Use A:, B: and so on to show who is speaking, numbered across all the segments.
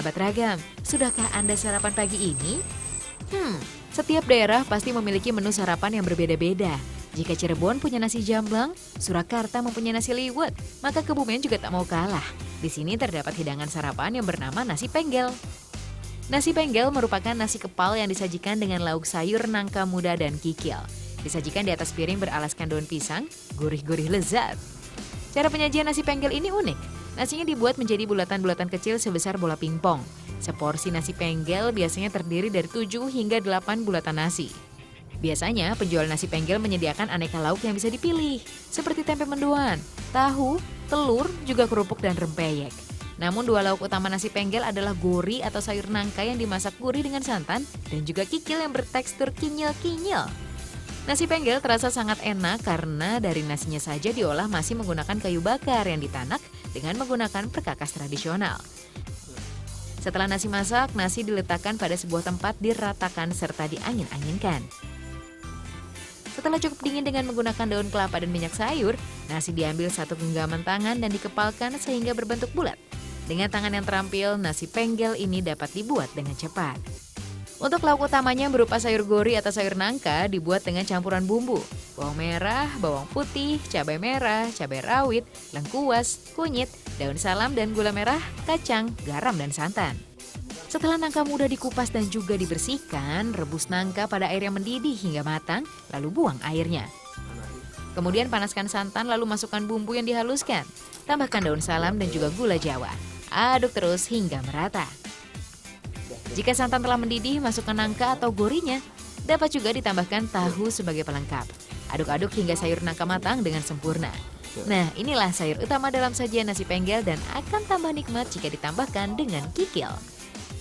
A: sahabat ragam, sudahkah Anda sarapan pagi ini? Setiap daerah pasti memiliki menu sarapan yang berbeda-beda. Jika Cirebon punya nasi jamblang, Surakarta mempunyai nasi liwet, maka Kebumen juga tak mau kalah. Di sini terdapat hidangan sarapan yang bernama nasi penggel. Nasi penggel merupakan nasi kepal yang disajikan dengan lauk sayur nangka muda dan kikil. Disajikan di atas piring beralaskan daun pisang, gurih-gurih lezat. Cara penyajian nasi penggel ini unik. Nasinya dibuat menjadi bulatan-bulatan kecil sebesar bola pingpong. Seporsi nasi penggel biasanya terdiri dari 7 hingga 8 bulatan nasi. Biasanya penjual nasi penggel menyediakan aneka lauk yang bisa dipilih, seperti tempe mendoan, tahu, telur, juga kerupuk dan rempeyek. Namun dua lauk utama nasi penggel adalah gori atau sayur nangka yang dimasak gurih dengan santan dan juga kikil yang bertekstur kinyal-kinyal. Nasi penggel terasa sangat enak karena dari nasinya saja diolah masih menggunakan kayu bakar yang ditanak dengan menggunakan perkakas tradisional. Setelah nasi masak, nasi diletakkan pada sebuah tempat diratakan serta diangin-anginkan. Setelah cukup dingin dengan menggunakan daun kelapa dan minyak sayur, nasi diambil satu genggaman tangan dan dikepalkan sehingga berbentuk bulat. Dengan tangan yang terampil, nasi penggel ini dapat dibuat dengan cepat. Untuk lauk utamanya berupa sayur gori atau sayur nangka dibuat dengan campuran bumbu. Bawang merah, bawang putih, cabai merah, cabai rawit, lengkuas, kunyit, daun salam dan gula merah, kacang, garam dan santan. Setelah nangka muda dikupas dan juga dibersihkan, rebus nangka pada air yang mendidih hingga matang, lalu buang airnya. Kemudian panaskan santan lalu masukkan bumbu yang dihaluskan. Tambahkan daun salam dan juga gula jawa. Aduk terus hingga merata. Jika santan telah mendidih, masukkan nangka atau gorinya. Dapat juga ditambahkan tahu sebagai pelengkap. Aduk-aduk hingga sayur nangka matang dengan sempurna. Nah, inilah sayur utama dalam sajian nasi penggel dan akan tambah nikmat jika ditambahkan dengan kikil.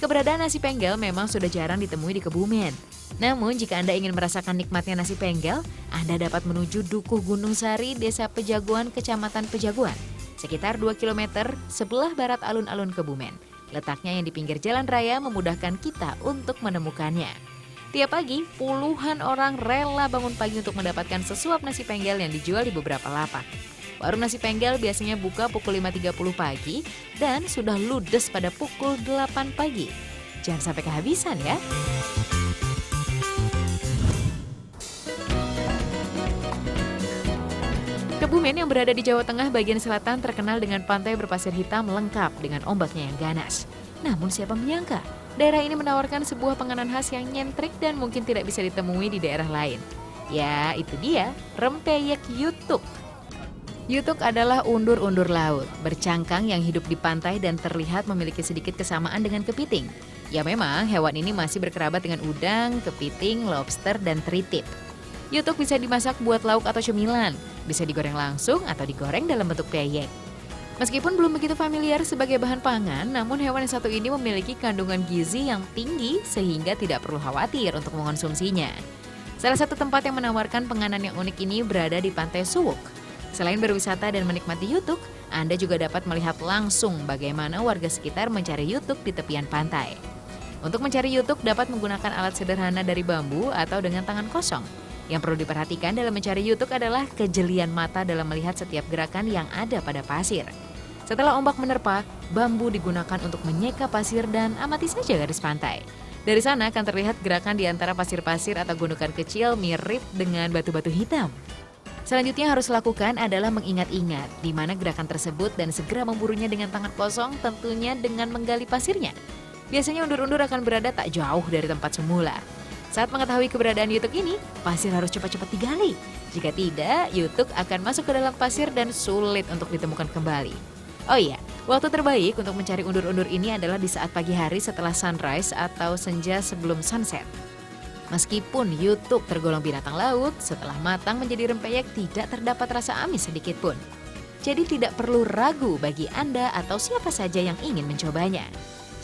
A: Keberadaan nasi penggel memang sudah jarang ditemui di Kebumen. Namun, jika Anda ingin merasakan nikmatnya nasi penggel, Anda dapat menuju Dukuh Gunung Sari, Desa Pejaguan, Kecamatan Pejaguan, sekitar 2 km sebelah barat alun-alun Kebumen. Letaknya yang di pinggir jalan raya memudahkan kita untuk menemukannya. Tiap pagi, puluhan orang rela bangun pagi untuk mendapatkan sesuap nasi penggel yang dijual di beberapa lapak. Warung nasi penggel biasanya buka pukul 5.30 pagi dan sudah ludes pada pukul 8 pagi. Jangan sampai kehabisan ya. Kebumen yang berada di Jawa Tengah bagian selatan terkenal dengan pantai berpasir hitam lengkap dengan ombaknya yang ganas. Namun siapa menyangka, daerah ini menawarkan sebuah penganan khas yang nyentrik dan mungkin tidak bisa ditemui di daerah lain. Ya, itu dia, rempeyek yutuk. Yutuk adalah undur-undur laut, bercangkang yang hidup di pantai dan terlihat memiliki sedikit kesamaan dengan kepiting. Ya memang, hewan ini masih berkerabat dengan udang, kepiting, lobster, dan tritip. Yutuk bisa dimasak buat lauk atau cemilan, bisa digoreng langsung atau digoreng dalam bentuk peyek. Meskipun belum begitu familiar sebagai bahan pangan, namun hewan yang satu ini memiliki kandungan gizi yang tinggi sehingga tidak perlu khawatir untuk mengonsumsinya. Salah satu tempat yang menawarkan penganan yang unik ini berada di Pantai Suwuk. Selain berwisata dan menikmati yutuk, Anda juga dapat melihat langsung bagaimana warga sekitar mencari yutuk di tepian pantai. Untuk mencari yutuk dapat menggunakan alat sederhana dari bambu atau dengan tangan kosong. Yang perlu diperhatikan dalam mencari yutuk adalah kejelian mata dalam melihat setiap gerakan yang ada pada pasir. Setelah ombak menerpa, bambu digunakan untuk menyeka pasir dan amati saja garis pantai. Dari sana akan terlihat gerakan di antara pasir-pasir atau gundukan kecil mirip dengan batu-batu hitam. Selanjutnya harus lakukan adalah mengingat-ingat di mana gerakan tersebut dan segera memburunya dengan tangan kosong, tentunya dengan menggali pasirnya. Biasanya undur-undur akan berada tak jauh dari tempat semula. Saat mengetahui keberadaan yutuk ini, pasir harus cepat-cepat digali. Jika tidak, yutuk akan masuk ke dalam pasir dan sulit untuk ditemukan kembali. Oh iya, waktu terbaik untuk mencari undur-undur ini adalah di saat pagi hari setelah sunrise atau senja sebelum sunset. Meskipun yutuk tergolong binatang laut, setelah matang menjadi rempeyek tidak terdapat rasa amis sedikit pun. Jadi tidak perlu ragu bagi Anda atau siapa saja yang ingin mencobanya.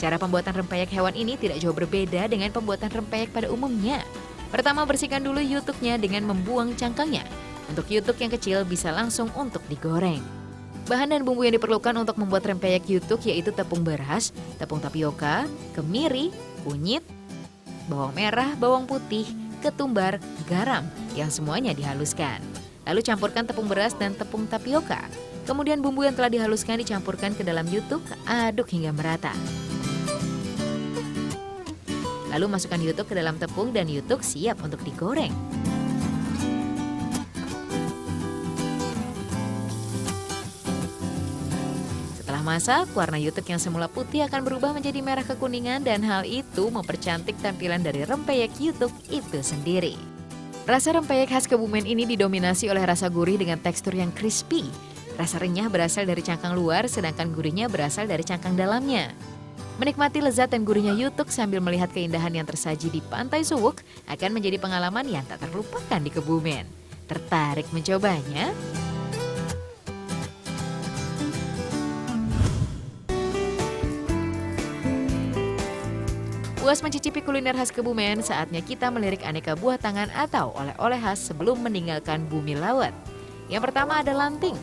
A: Cara pembuatan rempeyek hewan ini tidak jauh berbeda dengan pembuatan rempeyek pada umumnya. Pertama, bersihkan dulu yutuknya dengan membuang cangkangnya. Untuk yutuk yang kecil bisa langsung untuk digoreng. Bahan dan bumbu yang diperlukan untuk membuat rempeyek yutuk yaitu tepung beras, tepung tapioka, kemiri, kunyit, bawang merah, bawang putih, ketumbar, garam yang semuanya dihaluskan. Lalu campurkan tepung beras dan tepung tapioka. Kemudian bumbu yang telah dihaluskan dicampurkan ke dalam yutuk, aduk hingga merata. Lalu masukkan yutuk ke dalam tepung dan yutuk siap untuk digoreng. Setelah masak, warna yutuk yang semula putih akan berubah menjadi merah kekuningan dan hal itu mempercantik tampilan dari rempeyek yutuk itu sendiri. Rasa rempeyek khas Kebumen ini didominasi oleh rasa gurih dengan tekstur yang crispy. Rasa renyah berasal dari cangkang luar, sedangkan gurihnya berasal dari cangkang dalamnya. Menikmati lezat dan gurihnya yutuk sambil melihat keindahan yang tersaji di Pantai Suwuk akan menjadi pengalaman yang tak terlupakan di Kebumen. Tertarik mencobanya? Puas mencicipi kuliner khas Kebumen, saatnya kita melirik aneka buah tangan atau oleh-oleh khas sebelum meninggalkan bumi laut. Yang pertama ada lanting.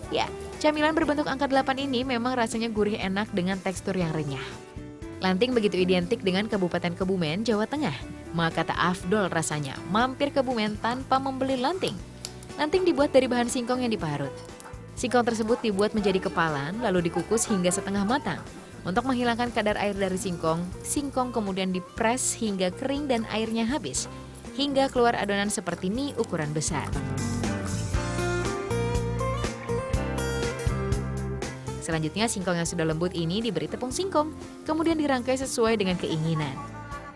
A: Ya, camilan berbentuk angka 8 ini memang rasanya gurih enak dengan tekstur yang renyah. Lanting begitu identik dengan Kabupaten Kebumen, Jawa Tengah. Maka tak afdol rasanya mampir Kebumen tanpa membeli lanting. Lanting dibuat dari bahan singkong yang diparut. Singkong tersebut dibuat menjadi kepalan lalu dikukus hingga setengah matang. Untuk menghilangkan kadar air dari singkong, singkong kemudian dipres hingga kering dan airnya habis, hingga keluar adonan seperti mie ukuran besar. Selanjutnya singkong yang sudah lembut ini diberi tepung singkong, kemudian dirangkai sesuai dengan keinginan.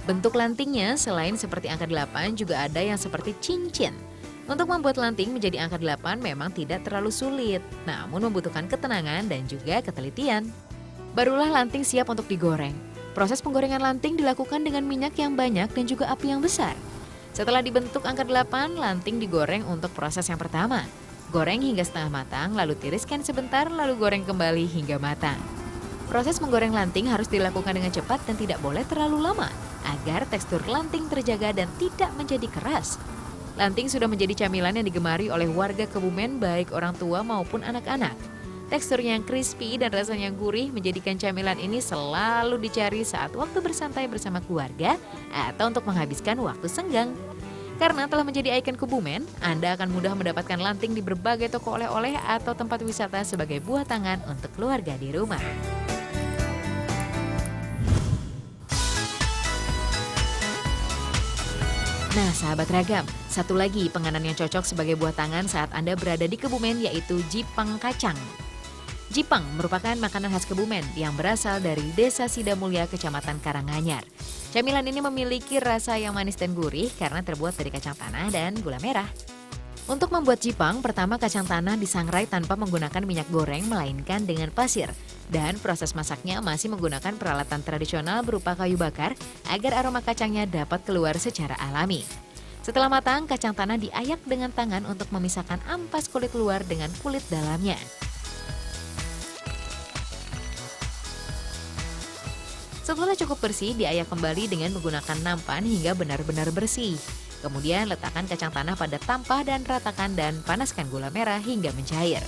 A: Bentuk lantingnya selain seperti angka 8 juga ada yang seperti cincin. Untuk membuat lanting menjadi angka 8 memang tidak terlalu sulit, namun membutuhkan ketenangan dan juga ketelitian. Barulah lanting siap untuk digoreng. Proses penggorengan lanting dilakukan dengan minyak yang banyak dan juga api yang besar. Setelah dibentuk angka 8, lanting digoreng untuk proses yang pertama. Goreng hingga setengah matang, lalu tiriskan sebentar, lalu goreng kembali hingga matang. Proses menggoreng lanting harus dilakukan dengan cepat dan tidak boleh terlalu lama, agar tekstur lanting terjaga dan tidak menjadi keras. Lanting sudah menjadi camilan yang digemari oleh warga Kebumen baik orang tua maupun anak-anak. Teksturnya yang crispy dan rasanya gurih menjadikan camilan ini selalu dicari saat waktu bersantai bersama keluarga atau untuk menghabiskan waktu senggang. Karena telah menjadi ikon Kebumen, Anda akan mudah mendapatkan lanting di berbagai toko oleh-oleh atau tempat wisata sebagai buah tangan untuk keluarga di rumah. Nah, sahabat ragam, satu lagi penganan yang cocok sebagai buah tangan saat Anda berada di Kebumen yaitu jipang kacang. Jipang merupakan makanan khas Kebumen yang berasal dari Desa Sidamulya, Kecamatan Karanganyar. Camilan ini memiliki rasa yang manis dan gurih karena terbuat dari kacang tanah dan gula merah. Untuk membuat jipang, pertama kacang tanah disangrai tanpa menggunakan minyak goreng melainkan dengan pasir. Dan proses masaknya masih menggunakan peralatan tradisional berupa kayu bakar agar aroma kacangnya dapat keluar secara alami. Setelah matang, kacang tanah diayak dengan tangan untuk memisahkan ampas kulit luar dengan kulit dalamnya. Setelah cukup bersih, diayak kembali dengan menggunakan nampan hingga benar-benar bersih. Kemudian letakkan kacang tanah pada tampah dan ratakan dan panaskan gula merah hingga mencair.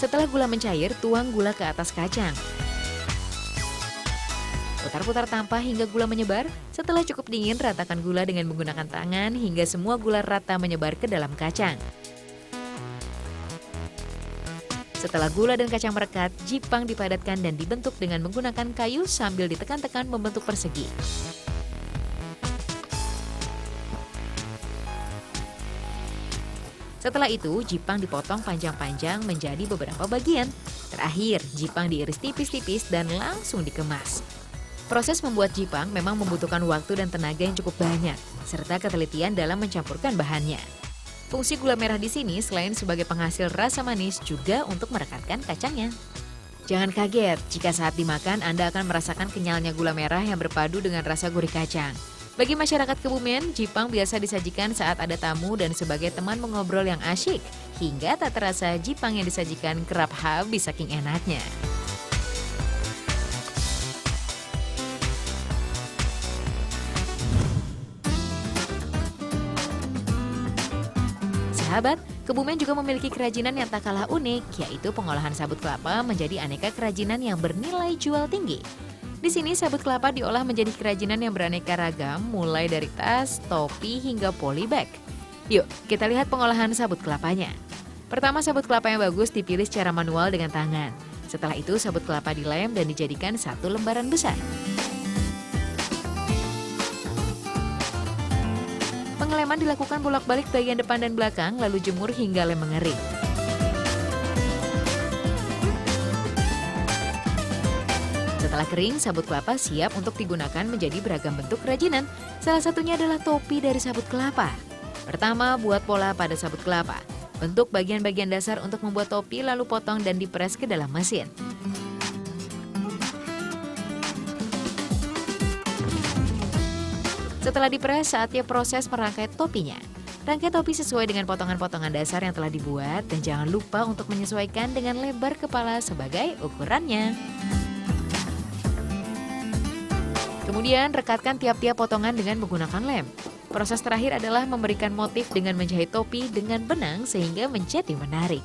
A: Setelah gula mencair, tuang gula ke atas kacang. Putar-putar tampah hingga gula menyebar. Setelah cukup dingin, ratakan gula dengan menggunakan tangan hingga semua gula rata menyebar ke dalam kacang. Setelah gula dan kacang merekat, jipang dipadatkan dan dibentuk dengan menggunakan kayu sambil ditekan-tekan membentuk persegi. Setelah itu, jipang dipotong panjang-panjang menjadi beberapa bagian. Terakhir, jipang diiris tipis-tipis dan langsung dikemas. Proses membuat jipang memang membutuhkan waktu dan tenaga yang cukup banyak, serta ketelitian dalam mencampurkan bahannya. Fungsi gula merah di sini selain sebagai penghasil rasa manis juga untuk merekatkan kacangnya. Jangan kaget jika saat dimakan Anda akan merasakan kenyalnya gula merah yang berpadu dengan rasa gurih kacang. Bagi masyarakat Kebumen, jipang biasa disajikan saat ada tamu dan sebagai teman mengobrol yang asyik. Hingga tak terasa jipang yang disajikan kerap habis saking enaknya. Sahabat, Kebumen juga memiliki kerajinan yang tak kalah unik, yaitu pengolahan sabut kelapa menjadi aneka kerajinan yang bernilai jual tinggi. Di sini sabut kelapa diolah menjadi kerajinan yang beraneka ragam, mulai dari tas, topi, hingga polybag. Yuk, kita lihat pengolahan sabut kelapanya. Pertama, sabut kelapa yang bagus dipilih secara manual dengan tangan. Setelah itu, sabut kelapa dilem dan dijadikan satu lembaran besar. Pengeleman dilakukan bolak-balik bagian depan dan belakang, lalu jemur hingga lem mengering. Setelah kering, sabut kelapa siap untuk digunakan menjadi beragam bentuk kerajinan. Salah satunya adalah topi dari sabut kelapa. Pertama, buat pola pada sabut kelapa. Bentuk bagian-bagian dasar untuk membuat topi lalu potong dan dipres ke dalam mesin. Setelah dipres, saatnya proses merangkai topinya. Rangkai topi sesuai dengan potongan-potongan dasar yang telah dibuat dan jangan lupa untuk menyesuaikan dengan lebar kepala sebagai ukurannya. Kemudian rekatkan tiap-tiap potongan dengan menggunakan lem. Proses terakhir adalah memberikan motif dengan menjahit topi dengan benang sehingga menjadi menarik.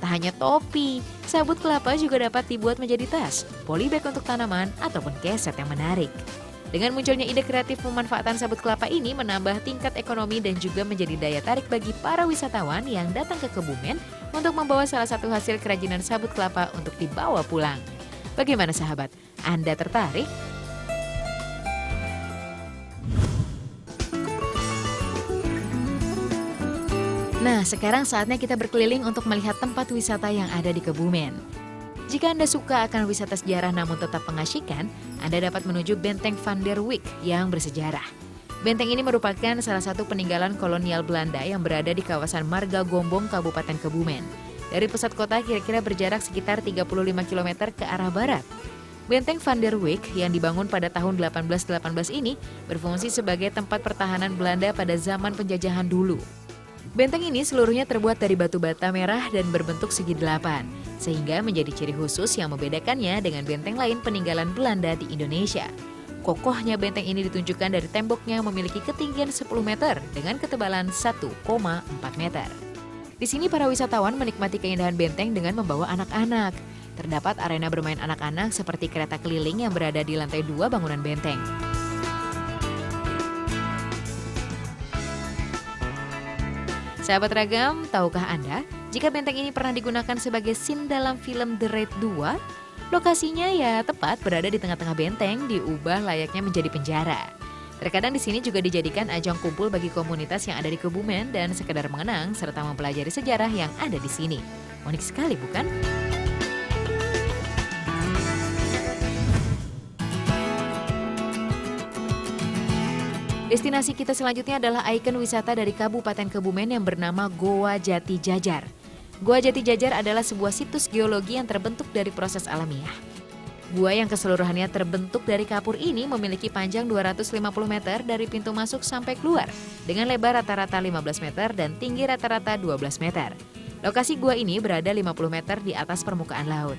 A: Tak hanya topi, sabut kelapa juga dapat dibuat menjadi tas, polybag untuk tanaman, ataupun keset yang menarik. Dengan munculnya ide kreatif pemanfaatan sabut kelapa ini menambah tingkat ekonomi dan juga menjadi daya tarik bagi para wisatawan yang datang ke Kebumen untuk membawa salah satu hasil kerajinan sabut kelapa untuk dibawa pulang. Bagaimana sahabat? Anda tertarik? Nah, sekarang saatnya kita berkeliling untuk melihat tempat wisata yang ada di Kebumen. Jika Anda suka akan wisata sejarah namun tetap mengasyikan, Anda dapat menuju Benteng Van der Wijk yang bersejarah. Benteng ini merupakan salah satu peninggalan kolonial Belanda yang berada di kawasan Marga Gombong, Kabupaten Kebumen. Dari pusat kota kira-kira berjarak sekitar 35 km ke arah barat. Benteng Van der Wijk yang dibangun pada tahun 1818 ini berfungsi sebagai tempat pertahanan Belanda pada zaman penjajahan dulu. Benteng ini seluruhnya terbuat dari batu bata merah dan berbentuk segi delapan, sehingga menjadi ciri khusus yang membedakannya dengan benteng lain peninggalan Belanda di Indonesia. Kokohnya benteng ini ditunjukkan dari temboknya yang memiliki ketinggian 10 meter dengan ketebalan 1,4 meter. Di sini para wisatawan menikmati keindahan benteng dengan membawa anak-anak. Terdapat arena bermain anak-anak seperti kereta keliling yang berada di lantai 2 bangunan benteng. Sahabat Ragam, tahukah Anda jika benteng ini pernah digunakan sebagai scene dalam film The Raid 2? Lokasinya ya tepat berada di tengah-tengah benteng, diubah layaknya menjadi penjara. Terkadang di sini juga dijadikan ajang kumpul bagi komunitas yang ada di Kebumen dan sekedar mengenang serta mempelajari sejarah yang ada di sini. Unik sekali bukan? Destinasi kita selanjutnya adalah ikon wisata dari Kabupaten Kebumen yang bernama Goa Jati Jajar. Goa Jati Jajar adalah sebuah situs geologi yang terbentuk dari proses alamiah. Gua yang keseluruhannya terbentuk dari kapur ini memiliki panjang 250 meter dari pintu masuk sampai keluar, dengan lebar rata-rata 15 meter dan tinggi rata-rata 12 meter. Lokasi gua ini berada 50 meter di atas permukaan laut.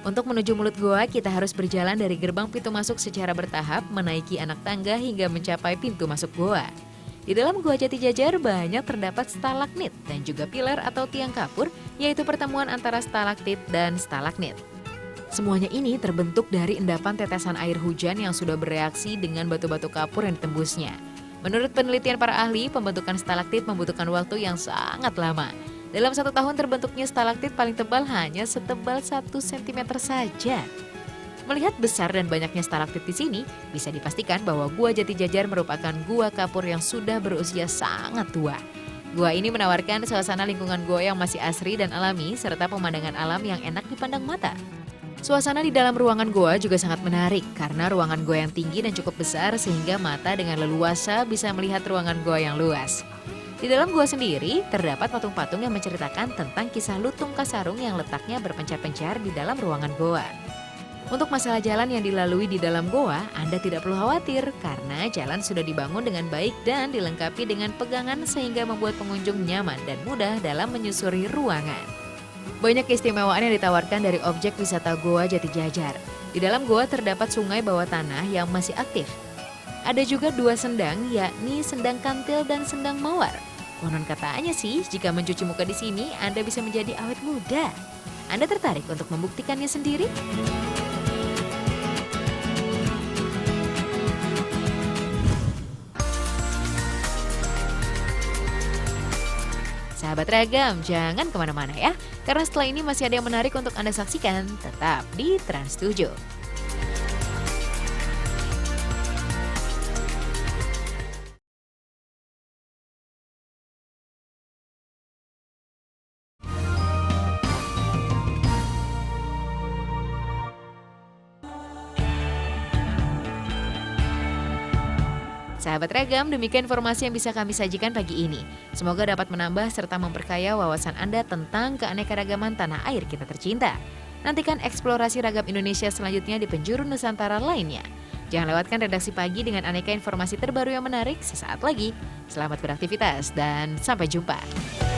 A: Untuk menuju mulut goa, kita harus berjalan dari gerbang pintu masuk secara bertahap, menaiki anak tangga hingga mencapai pintu masuk goa. Di dalam Goa Jati Jajar banyak terdapat stalagmit dan juga pilar atau tiang kapur, yaitu pertemuan antara stalaktit dan stalagmit. Semuanya ini terbentuk dari endapan tetesan air hujan yang sudah bereaksi dengan batu-batu kapur yang ditembusnya. Menurut penelitian para ahli, pembentukan stalaktit membutuhkan waktu yang sangat lama. Dalam 1 tahun terbentuknya stalaktit paling tebal hanya setebal 1 cm saja. Melihat besar dan banyaknya stalaktit di sini, bisa dipastikan bahwa Gua Jati Jajar merupakan gua kapur yang sudah berusia sangat tua. Gua ini menawarkan suasana lingkungan gua yang masih asri dan alami, serta pemandangan alam yang enak dipandang mata. Suasana di dalam ruangan goa juga sangat menarik, karena ruangan goa yang tinggi dan cukup besar sehingga mata dengan leluasa bisa melihat ruangan goa yang luas. Di dalam gua sendiri, terdapat patung-patung yang menceritakan tentang kisah Lutung Kasarung yang letaknya berpencar-pencar di dalam ruangan goa. Untuk masalah jalan yang dilalui di dalam goa, Anda tidak perlu khawatir karena jalan sudah dibangun dengan baik dan dilengkapi dengan pegangan sehingga membuat pengunjung nyaman dan mudah dalam menyusuri ruangan. Banyak keistimewaan yang ditawarkan dari objek wisata Goa Jati Jajar. Di dalam goa terdapat sungai bawah tanah yang masih aktif. Ada juga 2 sendang, yakni sendang kantil dan sendang mawar. Konon katanya sih, jika mencuci muka di sini, Anda bisa menjadi awet muda. Anda tertarik untuk membuktikannya sendiri? Sahabat Ragam, jangan kemana-mana ya, karena setelah ini masih ada yang menarik untuk Anda saksikan, tetap di Trans 7. Sahabat Ragam, demikian informasi yang bisa kami sajikan pagi ini. Semoga dapat menambah serta memperkaya wawasan Anda tentang keanekaragaman tanah air kita tercinta. Nantikan eksplorasi Ragam Indonesia selanjutnya di penjuru Nusantara lainnya. Jangan lewatkan redaksi pagi dengan aneka informasi terbaru yang menarik sesaat lagi. Selamat beraktivitas dan sampai jumpa.